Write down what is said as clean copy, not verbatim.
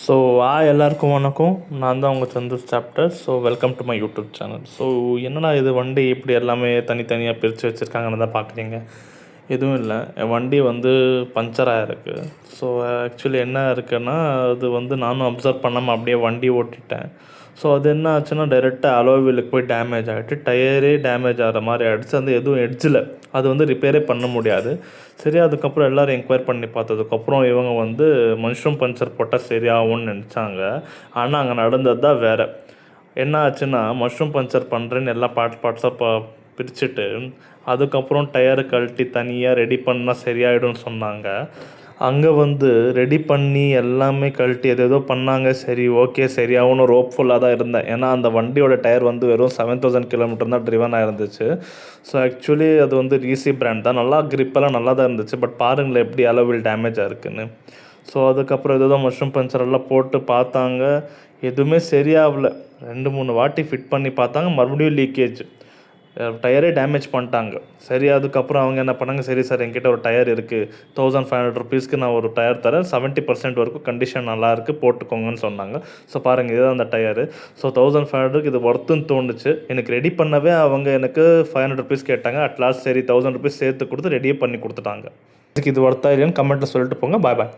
So எல்லாருக்கும் வணக்கம். நான் தான் உங்கள் Santhosh chapter. So welcome to my YouTube channel. So என்னடா இது வண்டி இப்படி எல்லாமே தனித்தனியாக பிரித்து வச்சுருக்காங்கன்னு தான் பார்க்குறீங்க. எதுவும் இல்லை, என் வண்டி வந்து பஞ்சர் ஆகிருக்கு. ஸோ ஆக்சுவலி என்ன இருக்குன்னா, அது வந்து நானும் அப்சர்வ் பண்ணாமல் அப்படியே வண்டி ஓட்டிட்டேன். ஸோ அது என்ன ஆச்சுன்னா, டைரெக்டாக அலாய் வீலுக்கு போய் டேமேஜ் ஆகிட்டு டயரே டேமேஜ் ஆகிற மாதிரி ஆகிடுச்சு. அந்த எதுவும் எட்ஜில் அது வந்து ரிப்பேரே பண்ண முடியாது. சரி, அதுக்கப்புறம் எல்லோரும் என்கொயர் பண்ணி பார்த்ததுக்கப்புறம் இவங்க வந்து மஷ்ரூம் பஞ்சர் போட்டால் சரியாகும்னு நினச்சாங்க. ஆனால் அங்கே நடந்தது தான் வேறு. என்ன ஆச்சுன்னா, மஷ்ரூம் பஞ்சர் பண்ணுறேன்னு எல்லா பார்ட்ஸாக பிரிச்சுட்டு அதுக்கப்புறம் டயரை கழட்டி தனியாக ரெடி பண்ணால் சரியாயிடும்னு சொன்னாங்க. அங்கே வந்து ரெடி பண்ணி எல்லாமே கழட்டி ஏதோ பண்ணாங்க. சரி, ஓகே, சரியாகும்னு ஒரு ஹோப்ஃபுல்லாக தான் இருந்தேன். ஏன்னா அந்த வண்டியோட டயர் வந்து வெறும் 7000 கிலோமீட்டர் தான் ட்ரிவன் ஆகிருந்துச்சு. ஸோ ஆக்சுவலி அது வந்து ரீசி பிராண்ட் தான். நல்லா கிரிப்பெல்லாம் நல்லா தான் இருந்துச்சு. பட் பாருங்களேன் எப்படி அளவில் டேமேஜாக இருக்குதுன்னு. ஸோ அதுக்கப்புறம் ஏதோ மஷ்ரூம் பஞ்சரெல்லாம் போட்டு பார்த்தாங்க, எதுவுமே சரியாகல. 2-3 வாட்டி ஃபிட் பண்ணி பார்த்தாங்க, மறுபடியும் லீக்கேஜ், டயரே டேமேஜ் பண்ணிட்டாங்க. சரி, அதுக்கப்புறம் அவங்க என்ன பண்ணாங்க, சரி சார், என்கிட்ட ஒரு டயர் இருக்குது, 1500 ருபீஸ்க்கு நான் ஒரு டயர் தரேன், 70% வரைக்கும் கண்டிஷன் நல்லாயிருக்கு, போட்டுக்கோங்கன்னு சொன்னாங்க. ஸோ பாருங்கள், இதுதான் அந்த டயரு. ஸோ 1500க்கு இது ஒர்த்துன்னு தோணுச்சு. எனக்கு ரெடி பண்ணவே அவங்க எனக்கு 500 ருபீஸ் கேட்டாங்க. அட்லாஸ்ட் சரி 1000 ருபீஸ் சேர்த்து கொடுத்து ரெடியே பண்ணி கொடுத்துட்டாங்க. இதுக்கு இது ஒர்த்தா இல்லையான்னு கமெண்ட்டில் சொல்லிட்டு போங்க. பாய் பாய்.